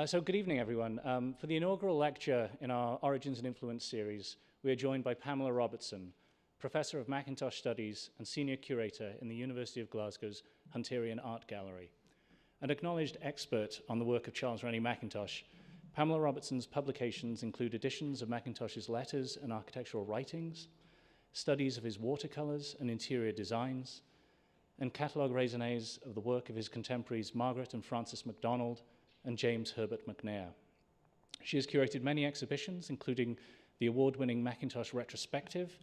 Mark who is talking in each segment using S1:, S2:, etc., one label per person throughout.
S1: So good evening, everyone. For the inaugural lecture in our Origins and Influence series, we are joined by Pamela Robertson, Professor of Mackintosh Studies and Senior Curator in the University of Glasgow's Hunterian Art Gallery. An acknowledged expert on the work of Charles Rennie Mackintosh, Pamela Robertson's publications include editions of Mackintosh's letters and architectural writings, studies of his watercolors and interior designs, and catalogue raisonnés of the work of his contemporaries Margaret and Francis MacDonald and James Herbert McNair. She has curated many exhibitions, including the award-winning Mackintosh Retrospective,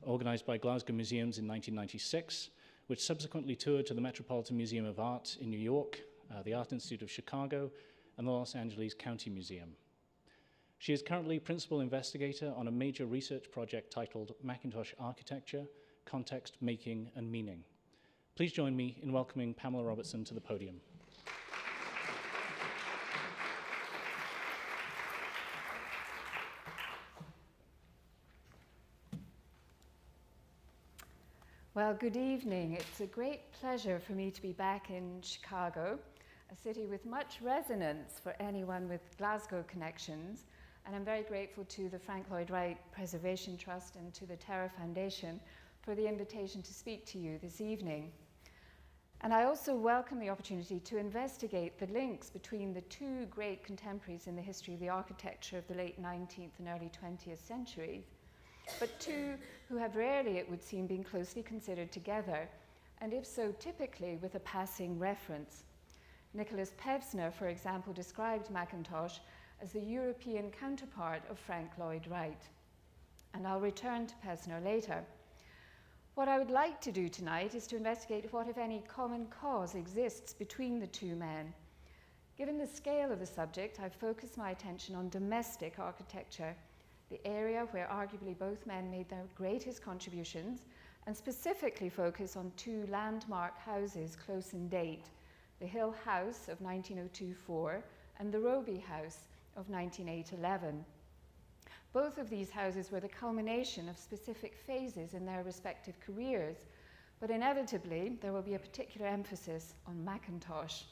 S1: organized by Glasgow Museums in 1996, which subsequently toured to the Metropolitan Museum of Art in New York, the Art Institute of Chicago, and the Los Angeles County Museum. She is currently principal investigator on a major research project titled Mackintosh Architecture, Context, Making, and Meaning. Please join me in welcoming Pamela Robertson to the podium.
S2: Well, good evening. It's a great pleasure for me to be back in Chicago, a city with much resonance for anyone with Glasgow connections. And I'm very grateful to the Frank Lloyd Wright Preservation Trust and to the Terra Foundation for the invitation to speak to you this evening. And I also welcome the opportunity to investigate the links between the two great contemporaries in the history of the architecture of the late 19th and early 20th centuries, but two who have rarely, it would seem, been closely considered together, and if so, typically with a passing reference. Nikolaus Pevsner, for example, described Mackintosh as the European counterpart of Frank Lloyd Wright. And I'll return to Pevsner later. What I would like to do tonight is to investigate what, if any, common cause exists between the two men. Given the scale of the subject, I've focused my attention on domestic architecture, the area where arguably both men made their greatest contributions, and specifically focus on two landmark houses close in date, the Hill House of 1902-4 and the Robie House of 1908-11. Both of these houses were the culmination of specific phases in their respective careers, but inevitably there will be a particular emphasis on Mackintosh.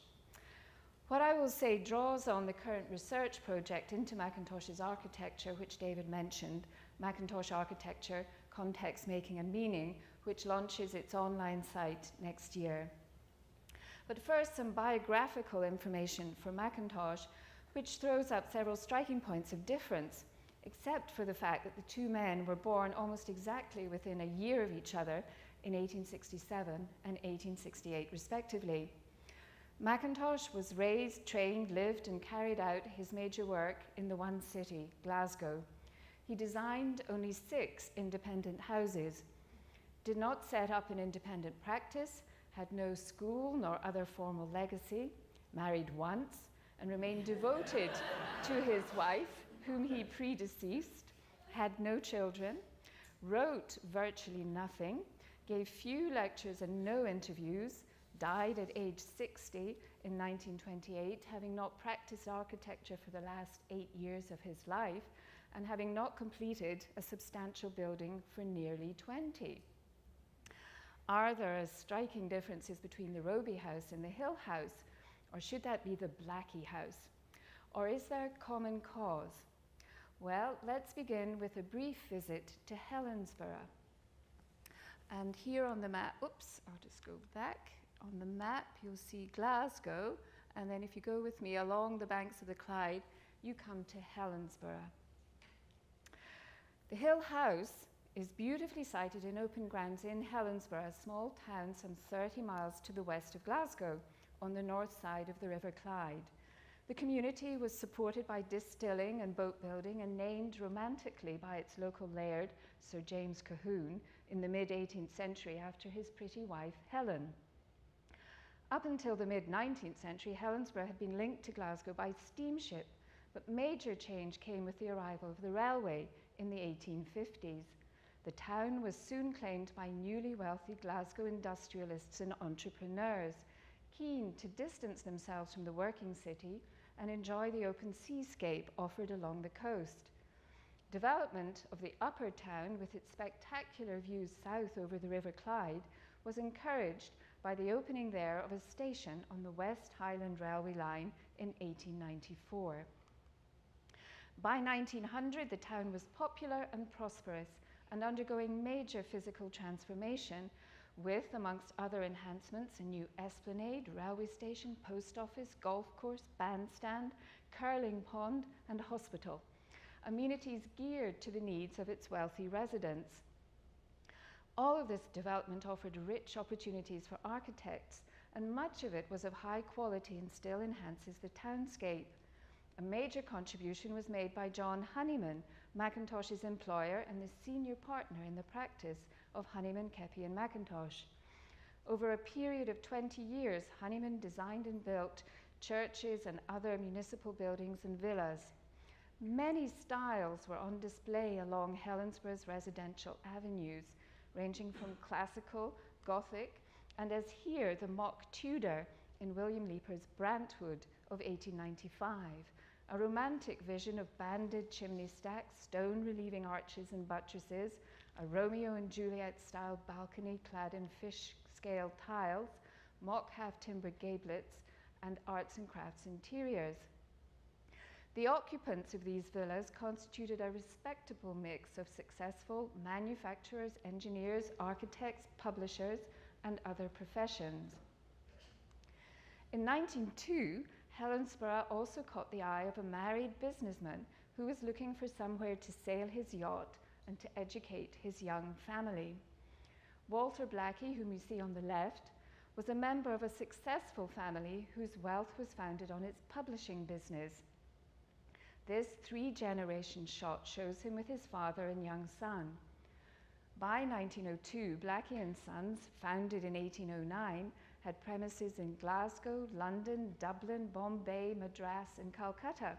S2: What I will say draws on the current research project into Mackintosh's architecture, which David mentioned, Mackintosh Architecture, Context, Making and Meaning, which launches its online site next year. But first, some biographical information for Mackintosh, which throws up several striking points of difference, except for the fact that the two men were born almost exactly within a year of each other in 1867 and 1868, respectively. Mackintosh was raised, trained, lived, and carried out his major work in the one city, Glasgow. He designed only 6 independent houses, did not set up an independent practice, had no school nor other formal legacy, married once, and remained devoted to his wife, whom he predeceased, had no children, wrote virtually nothing, gave few lectures and no interviews, died at age 60 in 1928, having not practiced architecture for the last 8 years of his life, and having not completed a substantial building for nearly 20. Are there striking differences between the Robie House and the Hill House, or should that be the Blackie House? Or is there common cause? Well, let's begin with a brief visit to Helensburgh. And here on the map, oops, I'll just go back. On the map, you'll see Glasgow, and then if you go with me along the banks of the Clyde, you come to Helensburgh. The Hill House is beautifully sited in open grounds in Helensburgh, a small town some 30 miles to the west of Glasgow, on the north side of the River Clyde. The community was supported by distilling and boat building and named romantically by its local laird, Sir James Colquhoun, in the mid-18th century after his pretty wife, Helen. Up until the mid-19th century, Helensburgh had been linked to Glasgow by steamship, but major change came with the arrival of the railway in the 1850s. The town was soon claimed by newly wealthy Glasgow industrialists and entrepreneurs, keen to distance themselves from the working city and enjoy the open seascape offered along the coast. Development of the upper town, with its spectacular views south over the River Clyde, was encouraged by the opening there of a station on the West Highland Railway line in 1894. By 1900, the town was popular and prosperous and undergoing major physical transformation with, amongst other enhancements, a new esplanade, railway station, post office, golf course, bandstand, curling pond, and hospital. Amenities geared to the needs of its wealthy residents. All of this development offered rich opportunities for architects, and much of it was of high quality and still enhances the townscape. A major contribution was made by John Honeyman, Mackintosh's employer and the senior partner in the practice of Honeyman, Keppie and Mackintosh. Over a period of 20 years, Honeyman designed and built churches and other municipal buildings and villas. Many styles were on display along Helensborough's residential avenues, ranging from classical, Gothic, and as here, the mock Tudor in William Leeper's Brantwood of 1895, a romantic vision of banded chimney stacks, stone relieving arches and buttresses, a Romeo and Juliet style balcony clad in fish scale tiles, mock half-timber gablets, and arts and crafts interiors. The occupants of these villas constituted a respectable mix of successful manufacturers, engineers, architects, publishers, and other professions. In 1902, Helensborough also caught the eye of a married businessman who was looking for somewhere to sail his yacht and to educate his young family. Walter Blackie, whom you see on the left, was a member of a successful family whose wealth was founded on its publishing business. This 3-generation shot shows him with his father and young son. By 1902, Blackie and Sons, founded in 1809, had premises in Glasgow, London, Dublin, Bombay, Madras, and Calcutta,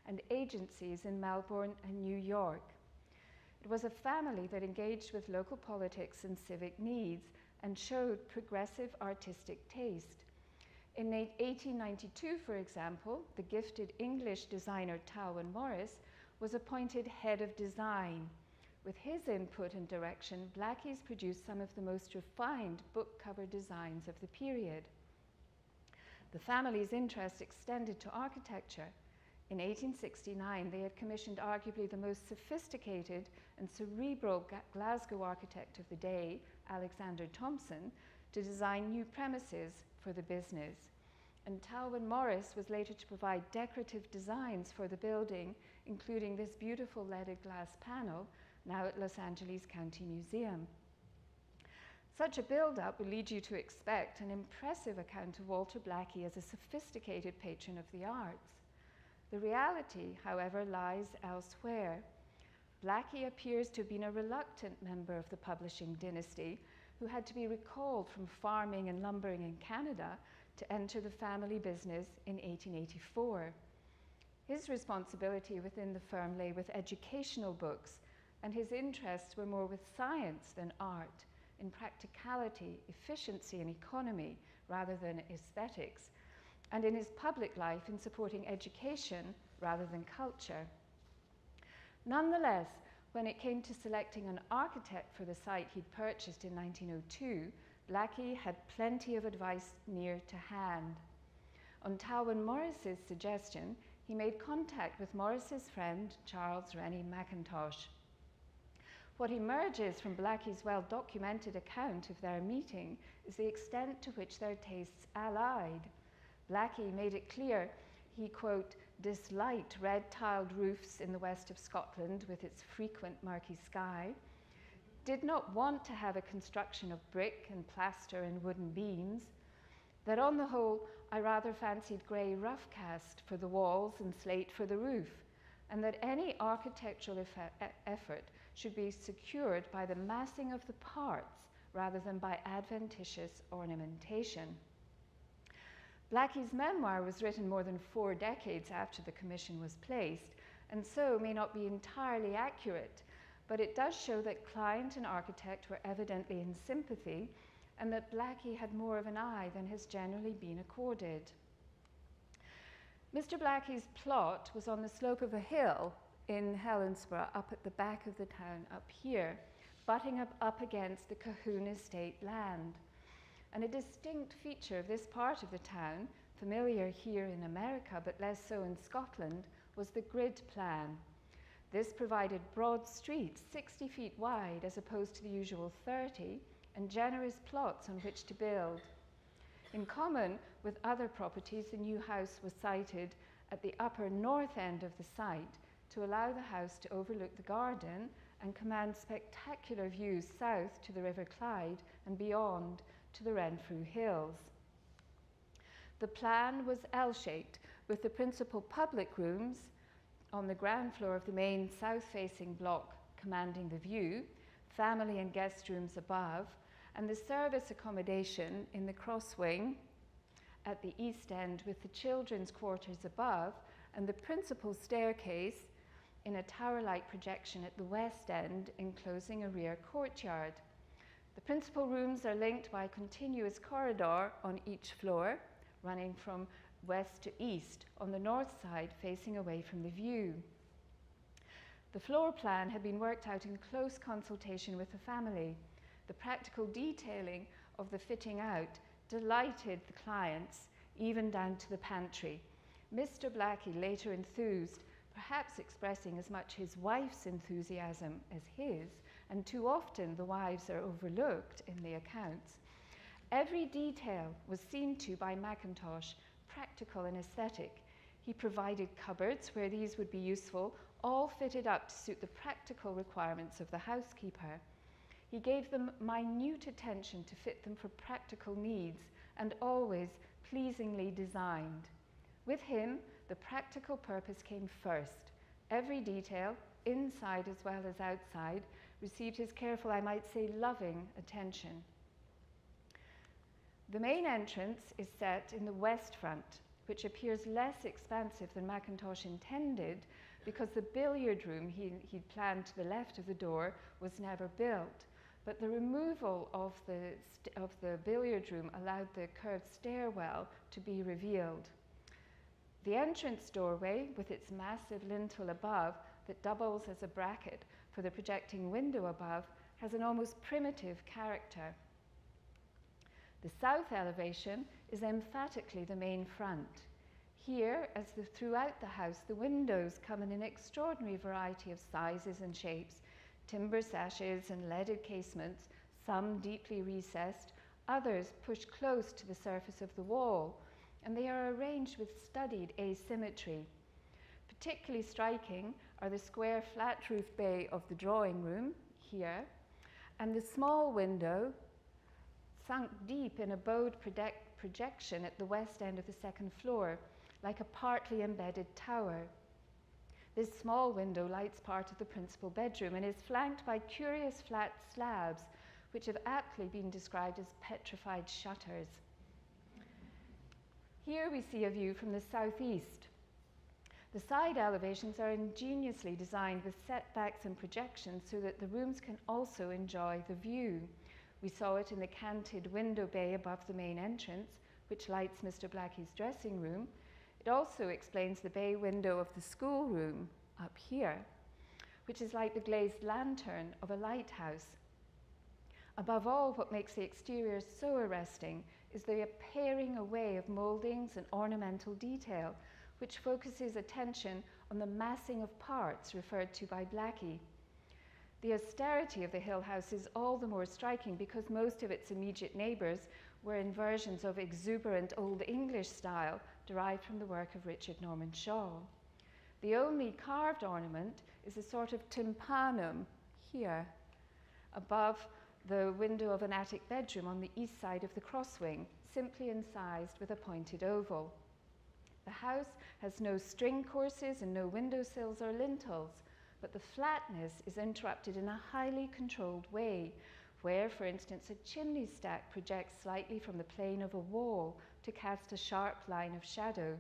S2: and agencies in Melbourne and New York. It was a family that engaged with local politics and civic needs and showed progressive artistic taste. In 1892, for example, the gifted English designer Talwyn Morris was appointed head of design. With his input and direction, Blackie's produced some of the most refined book cover designs of the period. The family's interest extended to architecture. In 1869, they had commissioned arguably the most sophisticated and cerebral Glasgow architect of the day, Alexander Thompson, to design new premises for the business. And Talwyn Morris was later to provide decorative designs for the building, including this beautiful leaded glass panel, now at Los Angeles County Museum. Such a build-up will lead you to expect an impressive account of Walter Blackie as a sophisticated patron of the arts. The reality, however, lies elsewhere. Blackie appears to have been a reluctant member of the publishing dynasty who had to be recalled from farming and lumbering in Canada to enter the family business in 1884. His responsibility within the firm lay with educational books, and his interests were more with science than art, in practicality, efficiency, and economy, rather than aesthetics, and in his public life in supporting education rather than culture. Nonetheless, when it came to selecting an architect for the site he'd purchased in 1902, Blackie had plenty of advice near to hand. On Talwyn Morris's suggestion, he made contact with Morris's friend, Charles Rennie Mackintosh. What emerges from Blackie's well-documented account of their meeting is the extent to which their tastes allied. Blackie made it clear he, quote, disliked red-tiled roofs in the west of Scotland with its frequent murky sky, did not want to have a construction of brick and plaster and wooden beams, that on the whole I rather fancied grey roughcast for the walls and slate for the roof, and that any architectural effort should be secured by the massing of the parts rather than by adventitious ornamentation. Blackie's memoir was written more than 4 decades after the commission was placed, and so may not be entirely accurate, but it does show that client and architect were evidently in sympathy, and that Blackie had more of an eye than has generally been accorded. Mr. Blackie's plot was on the slope of a hill in Helensborough, up at the back of the town, up here, butting up against the Cahoon estate land. And a distinct feature of this part of the town, familiar here in America but less so in Scotland, was the grid plan. This provided broad streets 60 feet wide as opposed to the usual 30, and generous plots on which to build. In common with other properties, the new house was sited at the upper north end of the site to allow the house to overlook the garden and command spectacular views south to the River Clyde and beyond to the Renfrew Hills. The plan was L-shaped, with the principal public rooms on the ground floor of the main south-facing block commanding the view, family and guest rooms above, and the service accommodation in the cross wing at the east end with the children's quarters above, and the principal staircase in a tower-like projection at the west end enclosing a rear courtyard. The principal rooms are linked by a continuous corridor on each floor, running from west to east on the north side facing away from the view. The floor plan had been worked out in close consultation with the family. The practical detailing of the fitting out delighted the clients, even down to the pantry. Mr. Blackie later enthused, perhaps expressing as much his wife's enthusiasm as his, and too often the wives are overlooked in the accounts. Every detail was seen to by Mackintosh, practical and aesthetic. He provided cupboards where these would be useful, all fitted up to suit the practical requirements of the housekeeper. He gave them minute attention to fit them for practical needs, and always pleasingly designed. With him, the practical purpose came first. Every detail, inside as well as outside, received his careful, I might say loving, attention. The main entrance is set in the west front, which appears less expansive than Mackintosh intended because the billiard room he'd planned to the left of the door was never built. But the removal of the billiard room allowed the curved stairwell to be revealed. The entrance doorway, with its massive lintel above that doubles as a bracket for the projecting window above, has an almost primitive character. The south elevation is emphatically the main front. Here, as throughout the house, the windows come in an extraordinary variety of sizes and shapes, timber sashes and leaded casements, some deeply recessed, others pushed close to the surface of the wall, and they are arranged with studied asymmetry. Particularly striking are the square flat roof bay of the drawing room, here, and the small window sunk deep in a bowed projection at the west end of the second floor, like a partly embedded tower. This small window lights part of the principal bedroom and is flanked by curious flat slabs, which have aptly been described as petrified shutters. Here we see a view from the southeast. The side elevations are ingeniously designed with setbacks and projections so that the rooms can also enjoy the view. We saw it in the canted window bay above the main entrance, which lights Mr. Blackie's dressing room. It also explains the bay window of the schoolroom up here, which is like the glazed lantern of a lighthouse. Above all, what makes the exterior so arresting is the paring away of mouldings and ornamental detail, which focuses attention on the massing of parts referred to by Blackie. The austerity of the Hill House is all the more striking because most of its immediate neighbours were in versions of exuberant Old English style derived from the work of Richard Norman Shaw. The only carved ornament is a sort of tympanum here, above the window of an attic bedroom on the east side of the crosswing, simply incised with a pointed oval. The house has no string courses and no windowsills or lintels, but the flatness is interrupted in a highly controlled way, where, for instance, a chimney stack projects slightly from the plane of a wall to cast a sharp line of shadow.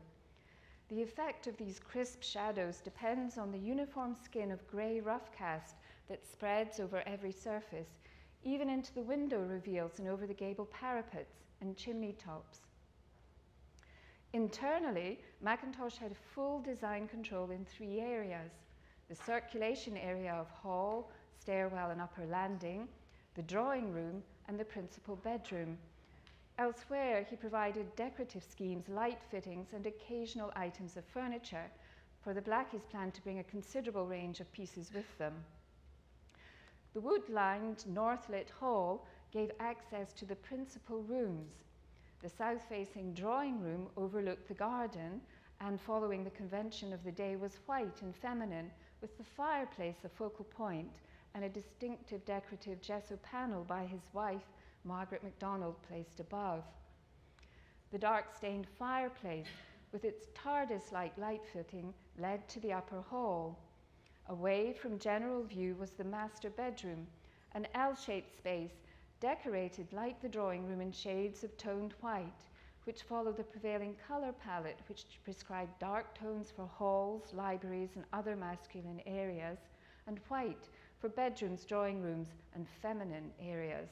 S2: The effect of these crisp shadows depends on the uniform skin of grey roughcast that spreads over every surface, even into the window reveals and over the gable parapets and chimney tops. Internally, Mackintosh had full design control in 3 areas: the circulation area of hall, stairwell and upper landing, the drawing room and the principal bedroom. Elsewhere, he provided decorative schemes, light fittings, and occasional items of furniture, for the Blackies planned to bring a considerable range of pieces with them. The wood-lined north-lit hall gave access to the principal rooms. The south-facing drawing room overlooked the garden, and following the convention of the day was white and feminine, with the fireplace a focal point and a distinctive decorative gesso panel by his wife, Margaret MacDonald, placed above. The dark-stained fireplace, with its TARDIS-like light fitting, led to the upper hall. Away from general view was the master bedroom, an L-shaped space decorated like the drawing room in shades of toned white, which followed the prevailing colour palette, which prescribed dark tones for halls, libraries, and other masculine areas, and white for bedrooms, drawing rooms, and feminine areas.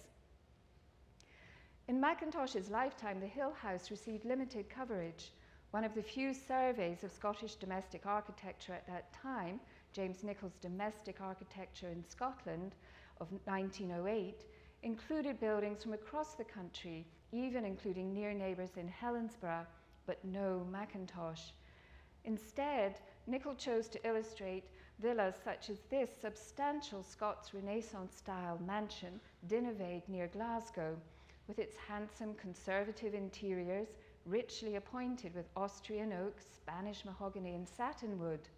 S2: In Mackintosh's lifetime, the Hill House received limited coverage. One of the few surveys of Scottish domestic architecture at that time, James Nichol's Domestic Architecture in Scotland of 1908, included buildings from across the country, even including near neighbours in Helensburgh, but no Mackintosh. Instead, Nichol chose to illustrate villas such as this substantial Scots Renaissance-style mansion, Dinnovade, near Glasgow, with its handsome conservative interiors, richly appointed with Austrian oak, Spanish mahogany, and satinwood.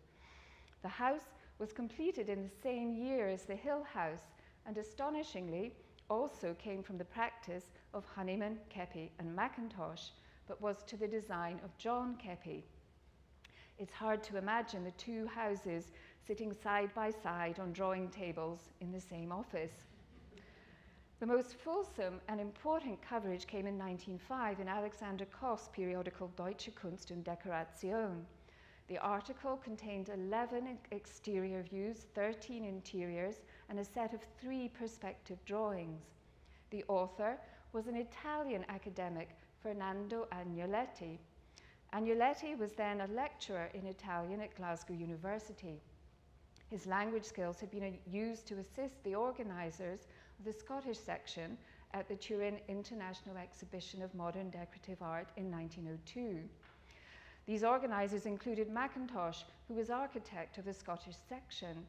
S2: The house was completed in the same year as the Hill House, and astonishingly also came from the practice of Honeyman, Keppie, and Mackintosh, but was to the design of John Keppie. It's hard to imagine the two houses sitting side by side on drawing tables in the same office. The most fulsome and important coverage came in 1905 in Alexander Koch's periodical Deutsche Kunst und Dekoration. The article contained 11 exterior views, 13 interiors, and a set of 3 perspective drawings. The author was an Italian academic, Fernando Agnoletti. Agnoletti was then a lecturer in Italian at Glasgow University. His language skills had been used to assist the organisers of the Scottish section at the Turin International Exhibition of Modern Decorative Art in 1902. These organisers included Mackintosh, who was architect of the Scottish section.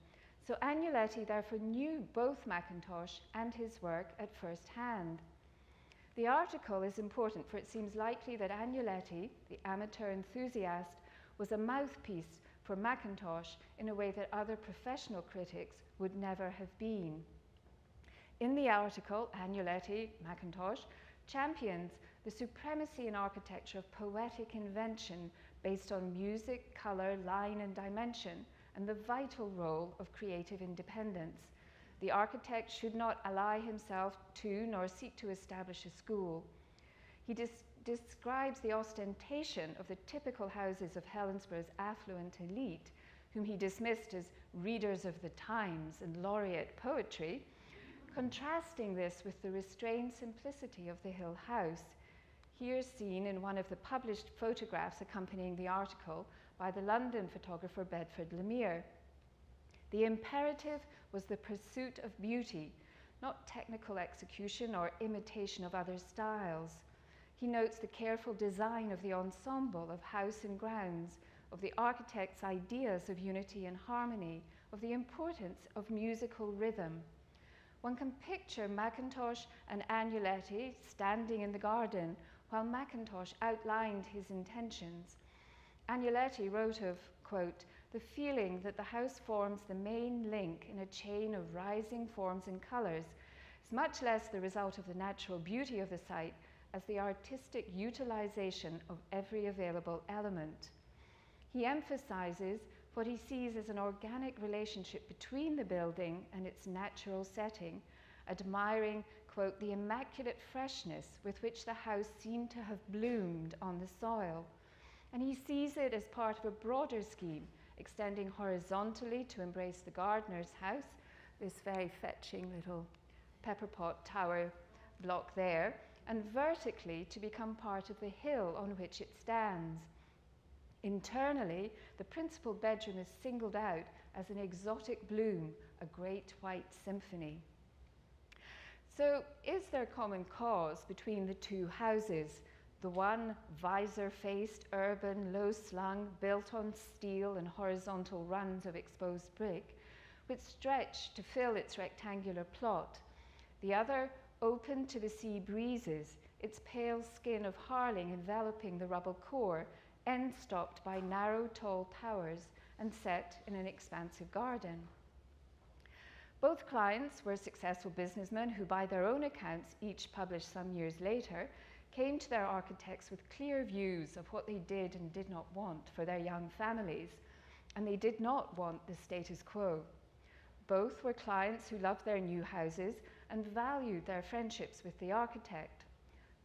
S2: So Agnoletti therefore knew both Mackintosh and his work at first hand. The article is important, for it seems likely that Agnoletti, the amateur enthusiast, was a mouthpiece for Mackintosh in a way that other professional critics would never have been. In the article, Agnoletti, Mackintosh, champions the supremacy in architecture of poetic invention based on music, colour, line, and dimension, and the vital role of creative independence. The architect should not ally himself to nor seek to establish a school. He describes the ostentation of the typical houses of Helensburgh's affluent elite, whom he dismissed as readers of the Times and laureate poetry, contrasting this with the restrained simplicity of the Hill House, here seen in one of the published photographs accompanying the article by the London photographer Bedford Lemire. The imperative was the pursuit of beauty, not technical execution or imitation of other styles. He notes the careful design of the ensemble of house and grounds, of the architect's ideas of unity and harmony, of the importance of musical rhythm. One can picture Mackintosh and Agnoletti standing in the garden while Mackintosh outlined his intentions. Agnoletti wrote of, quote, "the feeling that the house forms the main link in a chain of rising forms and colours is much less the result of the natural beauty of the site as the artistic utilisation of every available element." He emphasises what he sees as an organic relationship between the building and its natural setting, admiring, quote, "the immaculate freshness with which the house seemed to have bloomed on the soil." And he sees it as part of a broader scheme, extending horizontally to embrace the gardener's house, this very fetching little pepperpot tower block there, and vertically to become part of the hill on which it stands. Internally, the principal bedroom is singled out as an exotic bloom, a great white symphony. So is there common cause between the two houses? The one visor-faced, urban, low-slung, built on steel and horizontal runs of exposed brick, which stretched to fill its rectangular plot. The other open to the sea breezes, its pale skin of Harling enveloping the rubble core, end-stopped by narrow, tall towers and set in an expansive garden. Both clients were successful businessmen who, by their own accounts, each published some years later, came to their architects with clear views of what they did and did not want for their young families, and they did not want the status quo. Both were clients who loved their new houses and valued their friendships with the architect.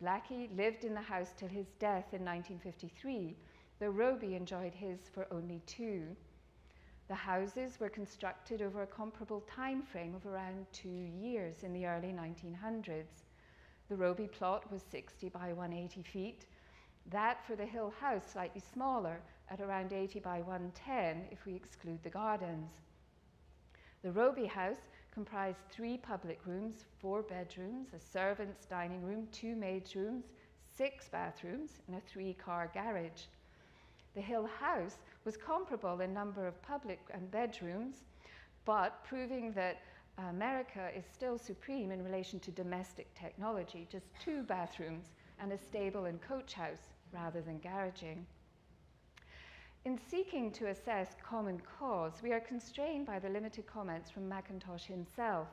S2: Blackie lived in the house till his death in 1953, though Robie enjoyed his for only 2. The houses were constructed over a comparable time frame of around 2 years in the early 1900s. The Robie plot was 60 by 180 feet. That for the Hill House slightly smaller, at around 80 by 110 if we exclude the gardens. The Robie House comprised 3 public rooms, 4 bedrooms, a servant's dining room, 2 maids' rooms, 6 bathrooms, and a 3-car garage. The Hill House was comparable in number of public and bedrooms, but proving that America is still supreme in relation to domestic technology, just 2 bathrooms and a stable and coach house rather than garaging. In seeking to assess common cause, we are constrained by the limited comments from Mackintosh himself.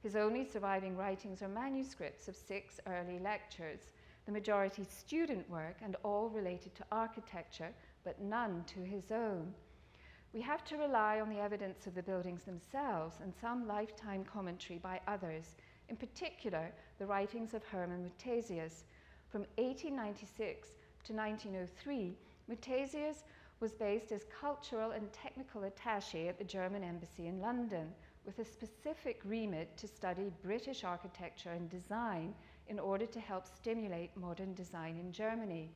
S2: His only surviving writings are manuscripts of 6 early lectures, the majority student work and all related to architecture, but none to his own. We have to rely on the evidence of the buildings themselves and some lifetime commentary by others, in particular the writings of Hermann Muthesius. From 1896 to 1903, Muthesius was based as cultural and technical attaché at the German embassy in London, with a specific remit to study British architecture and design in order to help stimulate modern design in Germany.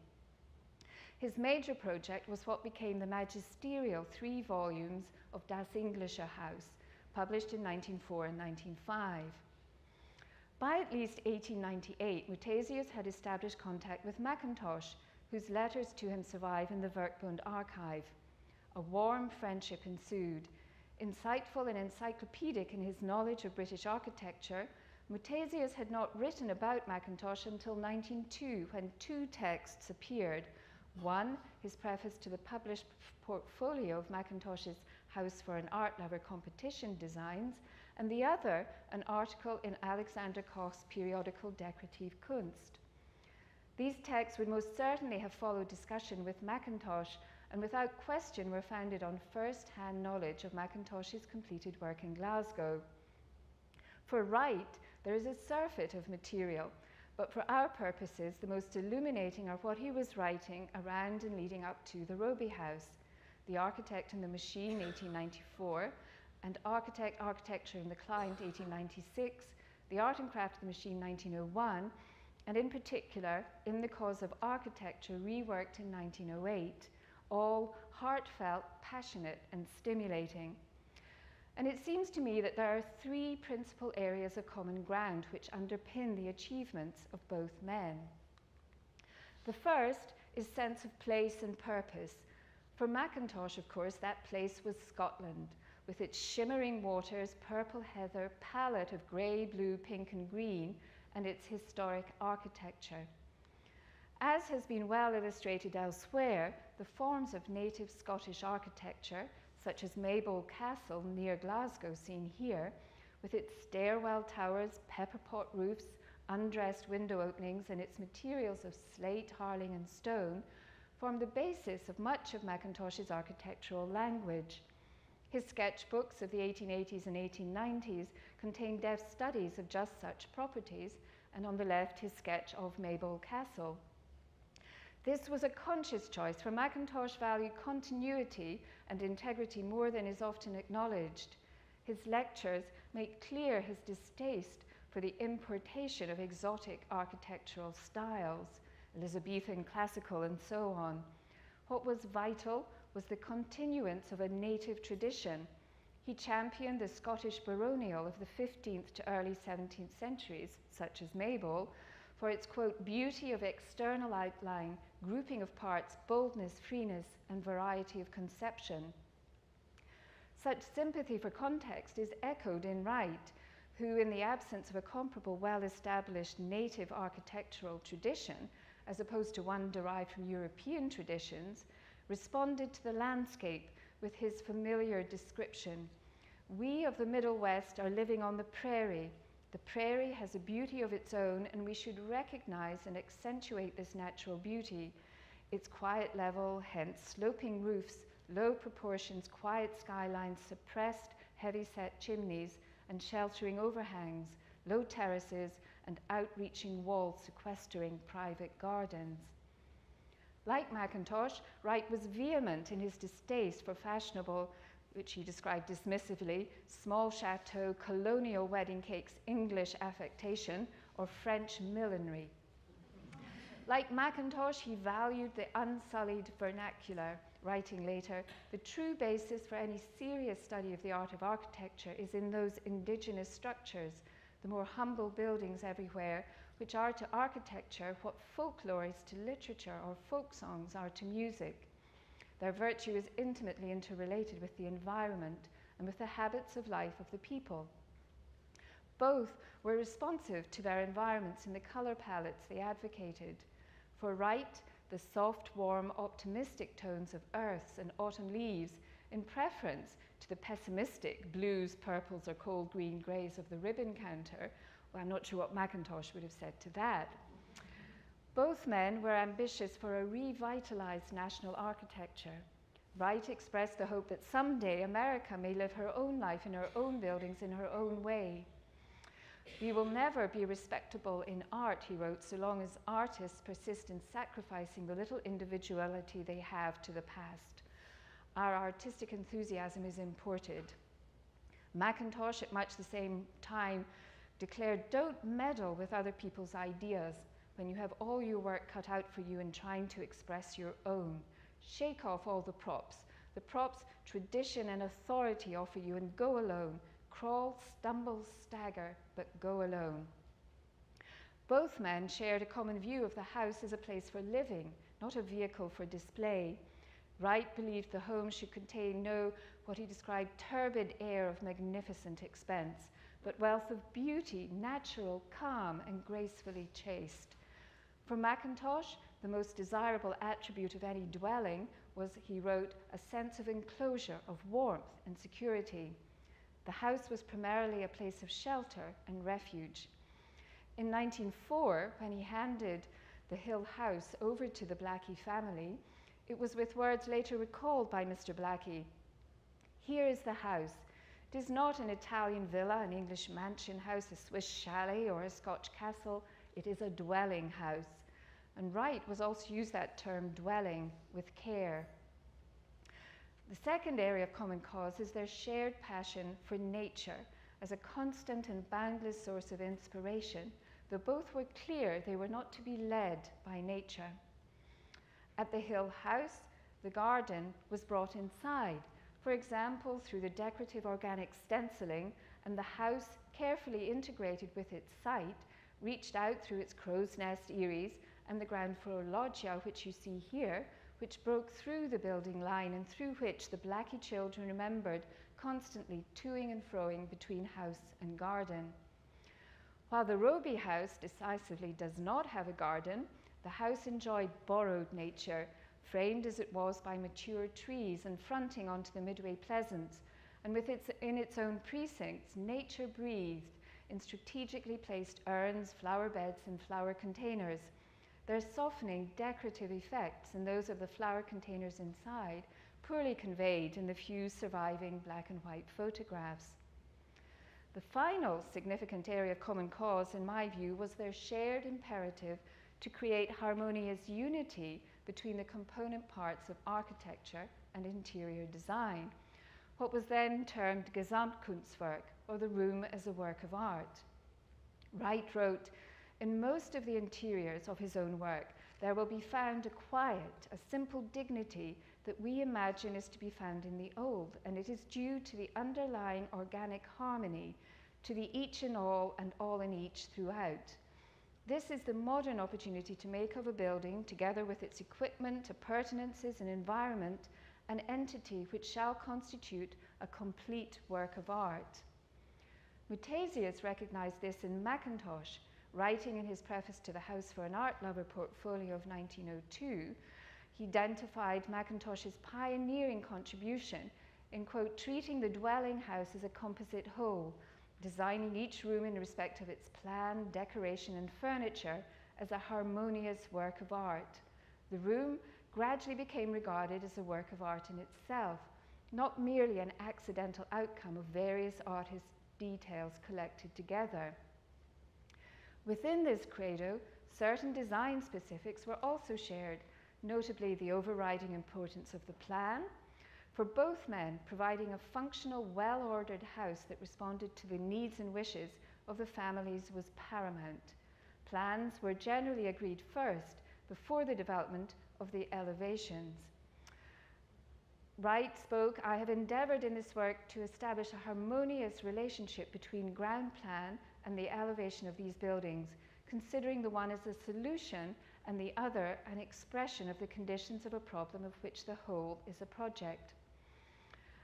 S2: His major project was what became the magisterial 3 volumes of Das Englische Haus, published in 1904 and 1905. By at least 1898, Muthesius had established contact with Mackintosh, whose letters to him survive in the Werkbund archive. A warm friendship ensued. Insightful and encyclopedic in his knowledge of British architecture, Muthesius had not written about Mackintosh until 1902, when 2 texts appeared. One, his preface to the published portfolio of Mackintosh's House for an Art Lover competition designs, and the other, an article in Alexander Koch's periodical Dekorative Kunst. These texts would most certainly have followed discussion with Mackintosh, and without question were founded on first-hand knowledge of Mackintosh's completed work in Glasgow. For Wright, there is a surfeit of material, but for our purposes, the most illuminating are what he was writing around and leading up to the Robie House, The Architect and the Machine, 1894, and Architecture and the Client, 1896, The Art and Craft of the Machine, 1901, and in particular, In the Cause of Architecture, reworked in 1908, all heartfelt, passionate, and stimulating. And it seems to me that there are 3 principal areas of common ground which underpin the achievements of both men. The first is sense of place and purpose. For Mackintosh, of course, that place was Scotland, with its shimmering waters, purple heather, palette of grey, blue, pink, and green, and its historic architecture. As has been well illustrated elsewhere, the forms of native Scottish architecture, such as Maybole Castle near Glasgow, seen here, with its stairwell towers, pepperpot roofs, undressed window openings, and its materials of slate, Harling, and stone, form the basis of much of Mackintosh's architectural language. His sketchbooks of the 1880s and 1890s contain deft studies of just such properties, and on the left, his sketch of Maybole Castle. This was a conscious choice, for Mackintosh valued continuity and integrity more than is often acknowledged. His lectures make clear his distaste for the importation of exotic architectural styles, Elizabethan, classical, and so on. What was vital was the continuance of a native tradition. He championed the Scottish baronial of the 15th to early 17th centuries, such as Maybole, for its, quote, beauty of external outline, grouping of parts, boldness, freeness, and variety of conception. Such sympathy for context is echoed in Wright, who, in the absence of a comparable, well-established native architectural tradition, as opposed to one derived from European traditions, responded to the landscape with his familiar description. We of the Middle West are living on the prairie. The prairie has a beauty of its own, and we should recognize and accentuate this natural beauty. Its quiet level, hence sloping roofs, low proportions, quiet skylines, suppressed, heavy-set chimneys, and sheltering overhangs, low terraces, and outreaching walls sequestering private gardens. Like Mackintosh, Wright was vehement in his distaste for fashionable, which he described dismissively, small chateau, colonial wedding cakes, English affectation, or French millinery. Like Mackintosh, he valued the unsullied vernacular, writing later, the true basis for any serious study of the art of architecture is in those indigenous structures, the more humble buildings everywhere, which are to architecture what folklore is to literature or folk songs are to music. Their virtue is intimately interrelated with the environment and with the habits of life of the people. Both were responsive to their environments in the color palettes they advocated. For Wright, the soft, warm, optimistic tones of earths and autumn leaves, in preference to the pessimistic blues, purples, or cold green greys of the ribbon counter. Well, I'm not sure what Mackintosh would have said to that. Both men were ambitious for a revitalized national architecture. Wright expressed the hope that someday America may live her own life in her own buildings in her own way. We will never be respectable in art, he wrote, so long as artists persist in sacrificing the little individuality they have to the past. Our artistic enthusiasm is imported. Mackintosh, at much the same time, declared, don't meddle with other people's ideas when you have all your work cut out for you in trying to express your own. Shake off all the props tradition and authority offer you, and go alone. Crawl, stumble, stagger, but go alone. Both men shared a common view of the house as a place for living, not a vehicle for display. Wright believed the home should contain no, what he described, turbid air of magnificent expense, but wealth of beauty, natural, calm, and gracefully chaste. For Mackintosh, the most desirable attribute of any dwelling was, he wrote, a sense of enclosure, of warmth and security. The house was primarily a place of shelter and refuge. In 1904, when he handed the Hill House over to the Blackie family, it was with words later recalled by Mr. Blackie. Here is the house. It is not an Italian villa, an English mansion house, a Swiss chalet, or a Scotch castle. It is a dwelling house. And Wright was also used that term, dwelling, with care. The second area of common cause is their shared passion for nature as a constant and boundless source of inspiration, though both were clear they were not to be led by nature. At the Hill House, the garden was brought inside, for example, through the decorative organic stenciling, and the house, carefully integrated with its site, reached out through its crow's nest eyries and the ground floor loggia, which you see here, which broke through the building line and through which the Blackie children remembered constantly toing and froing between house and garden. While the Robie House decisively does not have a garden, the house enjoyed borrowed nature, framed as it was by mature trees and fronting onto the Midway Pleasance, and in its own precincts, nature breathed in strategically placed urns, flower beds, and flower containers. Their softening decorative effects and those of the flower containers inside poorly conveyed in the few surviving black and white photographs. The final significant area of common cause, in my view, was their shared imperative to create harmonious unity between the component parts of architecture and interior design, what was then termed Gesamtkunstwerk, or the room as a work of art. Wright wrote, in most of the interiors of his own work, there will be found a quiet, a simple dignity that we imagine is to be found in the old, and it is due to the underlying organic harmony, to the each in all and all in each throughout. This is the modern opportunity to make of a building, together with its equipment, appurtenances, and environment, an entity which shall constitute a complete work of art. Muthesius recognized this in Mackintosh, writing in his preface to the House for an Art Lover portfolio of 1902. He identified Mackintosh's pioneering contribution in, quote, treating the dwelling house as a composite whole, designing each room in respect of its plan, decoration, and furniture as a harmonious work of art. The room gradually became regarded as a work of art in itself, not merely an accidental outcome of various artists' details collected together. Within this credo, certain design specifics were also shared, notably the overriding importance of the plan. For both men, providing a functional, well-ordered house that responded to the needs and wishes of the families was paramount. Plans were generally agreed first, before the development of the elevations. Wright spoke, "I have endeavored in this work to establish a harmonious relationship between ground plan and the elevation of these buildings, considering the one as a solution and the other an expression of the conditions of a problem of which the whole is a project."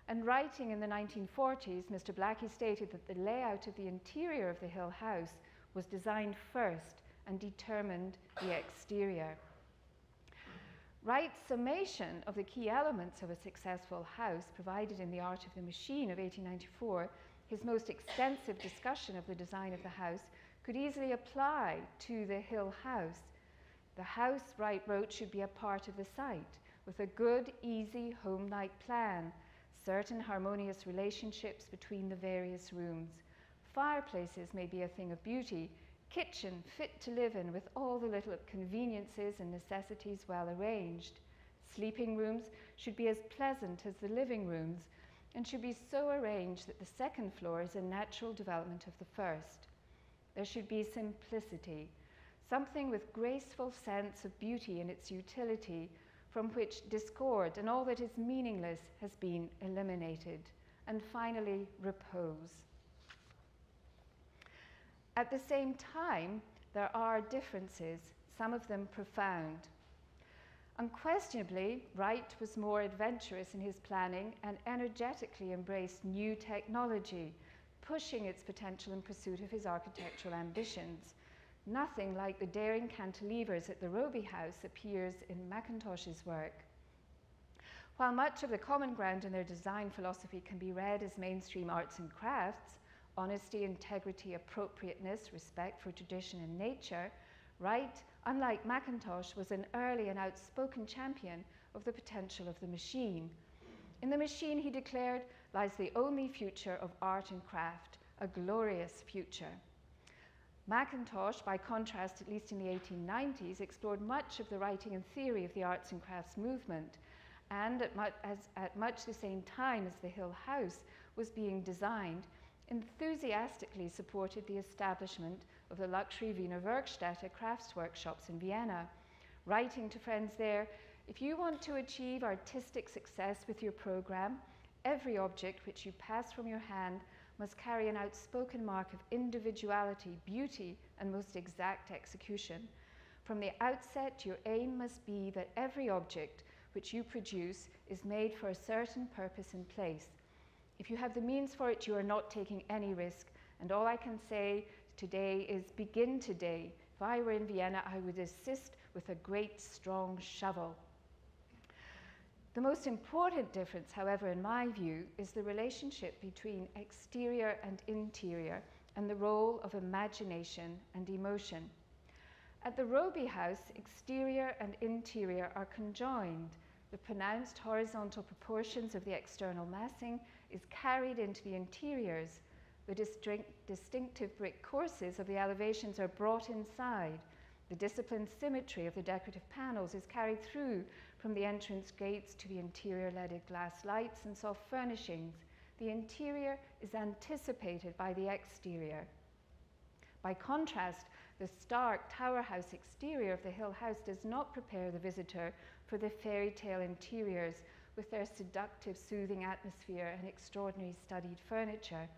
S2: And writing in the 1940s, Mr. Blackie stated that the layout of the interior of the Hill House was designed first and determined the exterior. Wright's summation of the key elements of a successful house provided in The Art of the Machine of 1894, his most extensive discussion of the design of the house, could easily apply to the Hill House. The house, Wright wrote, should be a part of the site, with a good, easy, home-like plan, certain harmonious relationships between the various rooms. Fireplaces may be a thing of beauty, kitchen fit to live in with all the little conveniences and necessities well arranged. Sleeping rooms should be as pleasant as the living rooms and should be so arranged that the second floor is a natural development of the first. There should be simplicity, something with graceful sense of beauty in its utility, from which discord and all that is meaningless has been eliminated. And finally, repose. At the same time, there are differences, some of them profound. Unquestionably, Wright was more adventurous in his planning and energetically embraced new technology, pushing its potential in pursuit of his architectural ambitions. Nothing like the daring cantilevers at the Robie House appears in Mackintosh's work. While much of the common ground in their design philosophy can be read as mainstream arts and crafts, honesty, integrity, appropriateness, respect for tradition and nature, Wright, unlike Mackintosh, was an early and outspoken champion of the potential of the machine. In the machine, he declared, lies the only future of art and craft, a glorious future. Mackintosh, by contrast, at least in the 1890s, explored much of the writing and theory of the arts and crafts movement, and at much the same time as the Hill House was being designed, enthusiastically supported the establishment of the luxury Wiener Werkstätte crafts workshops in Vienna, writing to friends there, "If you want to achieve artistic success with your program, every object which you pass from your hand must carry an outspoken mark of individuality, beauty, and most exact execution. From the outset, your aim must be that every object which you produce is made for a certain purpose and place. If you have the means for it, you are not taking any risk, and all I can say today is begin today. If I were in Vienna, I would assist with a great strong shovel." The most important difference, however, in my view, is the relationship between exterior and interior and the role of imagination and emotion. At the Robie House, exterior and interior are conjoined. The pronounced horizontal proportions of the external massing is carried into the interiors. The distinctive brick courses of the elevations are brought inside. The disciplined symmetry of the decorative panels is carried through from the entrance gates to the interior leaded glass lights and soft furnishings. The interior is anticipated by the exterior. By contrast, The stark tower house exterior of the Hill House does not prepare the visitor for the fairy tale interiors with their seductive, soothing atmosphere and extraordinary studied furniture.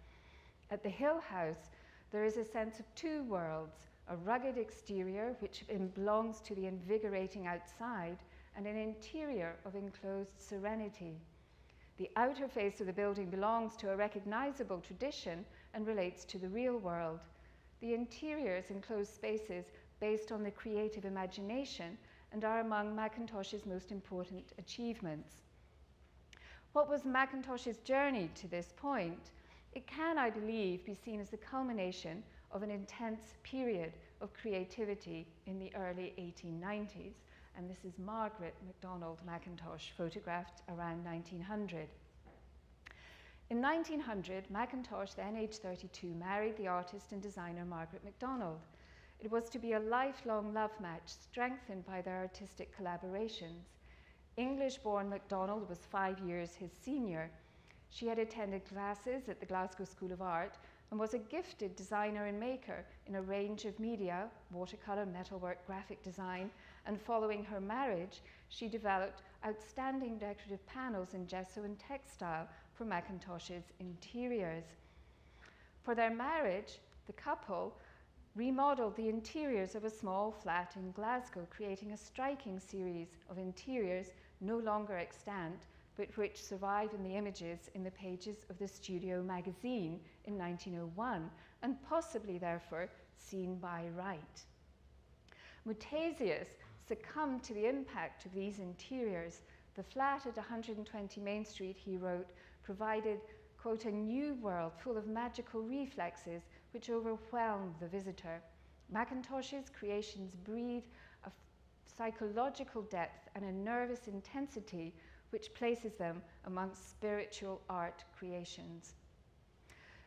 S2: At the Hill House, there is a sense of two worlds, a rugged exterior which belongs to the invigorating outside, and an interior of enclosed serenity. The outer face of the building belongs to a recognizable tradition and relates to the real world. The interiors enclose spaces based on the creative imagination and are among Mackintosh's most important achievements. What was Mackintosh's journey to this point? It can, I believe, be seen as the culmination of an intense period of creativity in the early 1890s. And this is Margaret MacDonald Mackintosh, photographed around 1900. In 1900, Mackintosh, then aged 32, married the artist and designer Margaret MacDonald. It was to be a lifelong love match, strengthened by their artistic collaborations. English-born MacDonald was 5 years his senior. She had attended classes at the Glasgow School of Art and was a gifted designer and maker in a range of media, watercolour, metalwork, graphic design, and following her marriage, she developed outstanding decorative panels in gesso and textile for Mackintosh's interiors. For their marriage, the couple remodeled the interiors of a small flat in Glasgow, creating a striking series of interiors no longer extant, but which survive in the images in the pages of the Studio magazine in 1901, and possibly, therefore, seen by Wright. Mutesius succumbed to the impact of these interiors. The flat at 120 Main Street, he wrote, provided, quote, a new world full of magical reflexes which overwhelmed the visitor. Mackintosh's creations breathe a psychological depth and a nervous intensity which places them amongst spiritual art creations.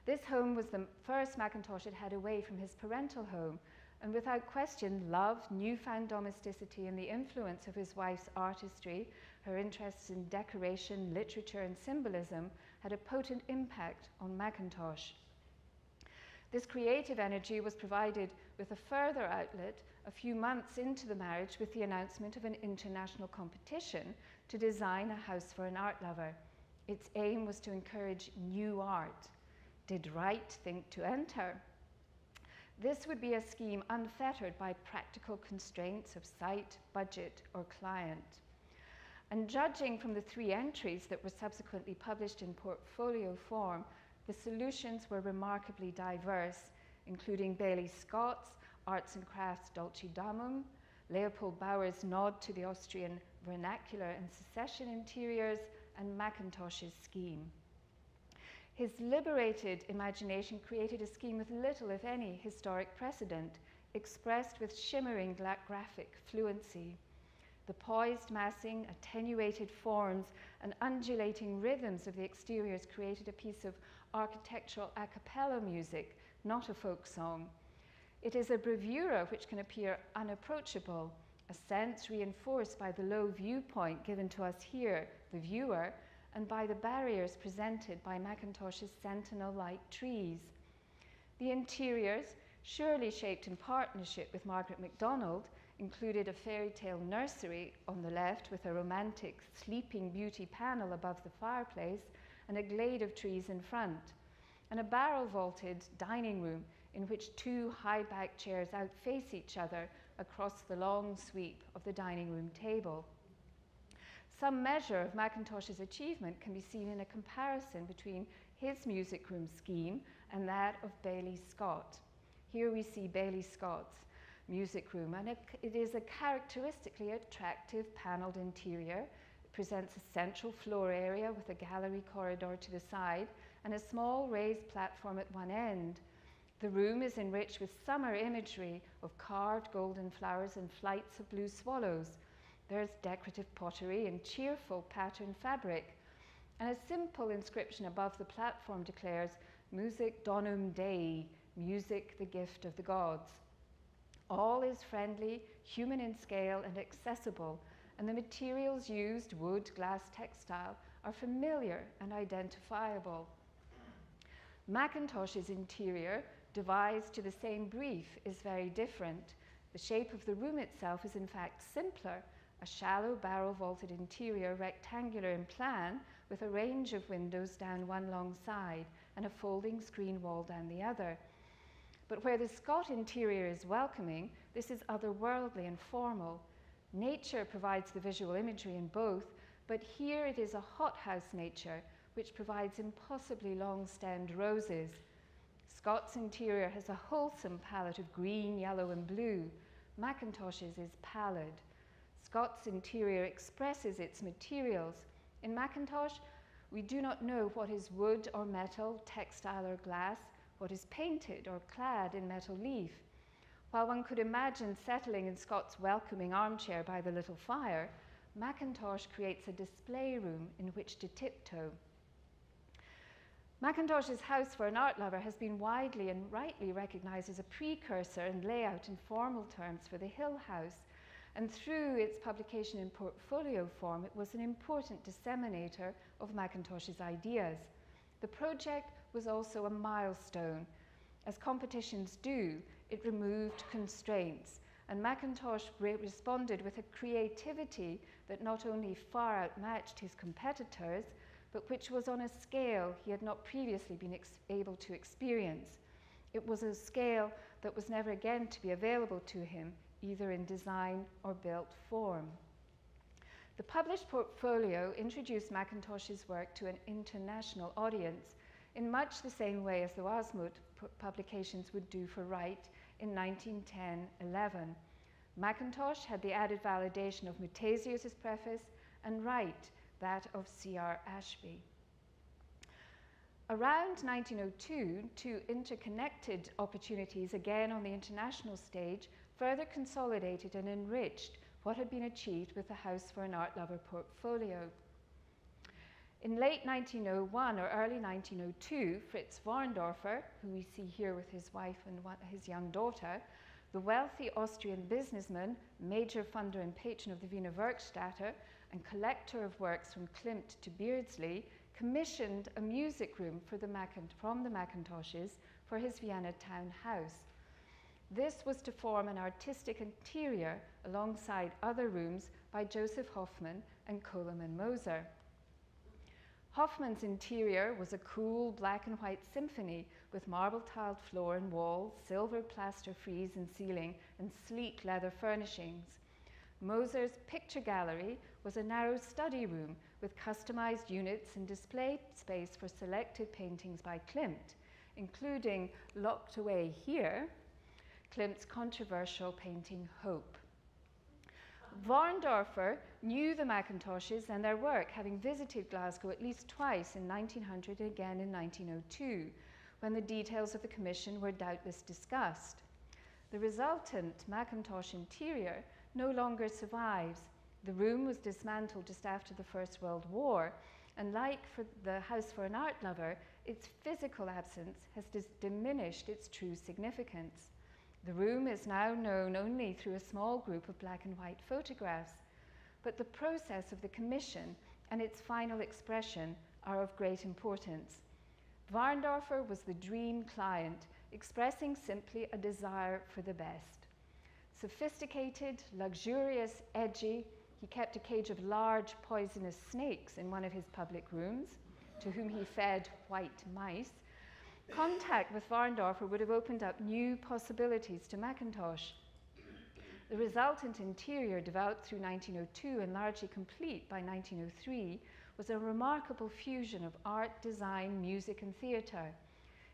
S2: This home was the first Mackintosh had away from his parental home, and without question, love, newfound domesticity, and the influence of his wife's artistry, her interests in decoration, literature, and symbolism, had a potent impact on Mackintosh. This creative energy was provided with a further outlet a few months into the marriage with the announcement of an international competition to design a house for an art lover. Its aim was to encourage new art. Did Wright think to enter? This would be a scheme unfettered by practical constraints of site, budget, or client. And judging from the 3 entries that were subsequently published in portfolio form, the solutions were remarkably diverse, including Bailey Scott's Arts and Crafts Dulci Damum, Leopold Bauer's nod to the Austrian vernacular and secession interiors, and Mackintosh's scheme. His liberated imagination created a scheme with little, if any, historic precedent, expressed with shimmering graphic fluency. The poised massing, attenuated forms, and undulating rhythms of the exteriors created a piece of architectural a cappella music, not a folk song. It is a bravura which can appear unapproachable, a sense reinforced by the low viewpoint given to us here, the viewer, and by the barriers presented by Mackintosh's sentinel-like trees. The interiors, surely shaped in partnership with Margaret MacDonald, included a fairy tale nursery on the left with a romantic sleeping beauty panel above the fireplace and a glade of trees in front, and a barrel-vaulted dining room in which 2 high-backed chairs outface each other across the long sweep of the dining room table. Some measure of Mackintosh's achievement can be seen in a comparison between his music room scheme and that of Bailey Scott. Here we see Bailey Scott's music room, and it is a characteristically attractive panelled interior. It presents a central floor area with a gallery corridor to the side and a small raised platform at one end. The room is enriched with summer imagery of carved golden flowers and flights of blue swallows. There's decorative pottery and cheerful patterned fabric. And a simple inscription above the platform declares, Music Donum Dei, music the gift of the gods. All is friendly, human in scale, and accessible, and the materials used, wood, glass, textile, are familiar and identifiable. Mackintosh's interior devised to the same brief, is very different. The shape of the room itself is in fact simpler, a shallow barrel-vaulted interior, rectangular in plan, with a range of windows down one long side and a folding screen wall down the other. But where the Scott interior is welcoming, this is otherworldly and formal. Nature provides the visual imagery in both, but here it is a hothouse nature, which provides impossibly long-stemmed roses. Scott's interior has a wholesome palette of green, yellow, and blue. Mackintosh's is pallid. Scott's interior expresses its materials. In Mackintosh, we do not know what is wood or metal, textile or glass, what is painted or clad in metal leaf. While one could imagine settling in Scott's welcoming armchair by the little fire, Mackintosh creates a display room in which to tiptoe. Mackintosh's house for an art lover has been widely and rightly recognized as a precursor and layout in formal terms for the Hill House, and through its publication in portfolio form, it was an important disseminator of Mackintosh's ideas. The project was also a milestone. As competitions do, it removed constraints, and Mackintosh responded with a creativity that not only far outmatched his competitors, but which was on a scale he had not previously been able to experience. It was a scale that was never again to be available to him, either in design or built form. The published portfolio introduced Mackintosh's work to an international audience in much the same way as the Wasmut publications would do for Wright in 1910-11. Mackintosh had the added validation of Mutesius's preface, and Wright that of C.R. Ashby. Around 1902, two interconnected opportunities, again on the international stage, further consolidated and enriched what had been achieved with the House for an Art Lover portfolio. In late 1901 or early 1902, Fritz Warndorfer, who we see here with his wife and his young daughter, the wealthy Austrian businessman, major funder and patron of the Wiener Werkstätte, and collector of works from Klimt to Beardsley, commissioned a music room for from the Mackintoshes for his Vienna town house. This was to form an artistic interior alongside other rooms by Joseph Hoffmann and Coleman Moser. Hoffmann's interior was a cool black and white symphony with marble-tiled floor and walls, silver plaster frieze and ceiling, and sleek leather furnishings. Moser's picture gallery was a narrow study room with customized units and display space for selected paintings by Klimt, including, locked away here, Klimt's controversial painting Hope. Warndorfer knew the Mackintoshes and their work, having visited Glasgow at least twice in 1900 and again in 1902, when the details of the commission were doubtless discussed. The resultant Mackintosh interior no longer survives. The room was dismantled just after the First World War, and like for the House for an Art Lover, its physical absence has diminished its true significance. The room is now known only through a small group of black and white photographs, but the process of the commission and its final expression are of great importance. Warndorfer was the dream client, expressing simply a desire for the best. Sophisticated, luxurious, edgy, he kept a cage of large poisonous snakes in one of his public rooms, to whom he fed white mice. Contact with Warndorfer would have opened up new possibilities to Mackintosh. The resultant interior, developed through 1902 and largely complete by 1903, was a remarkable fusion of art, design, music, and theatre.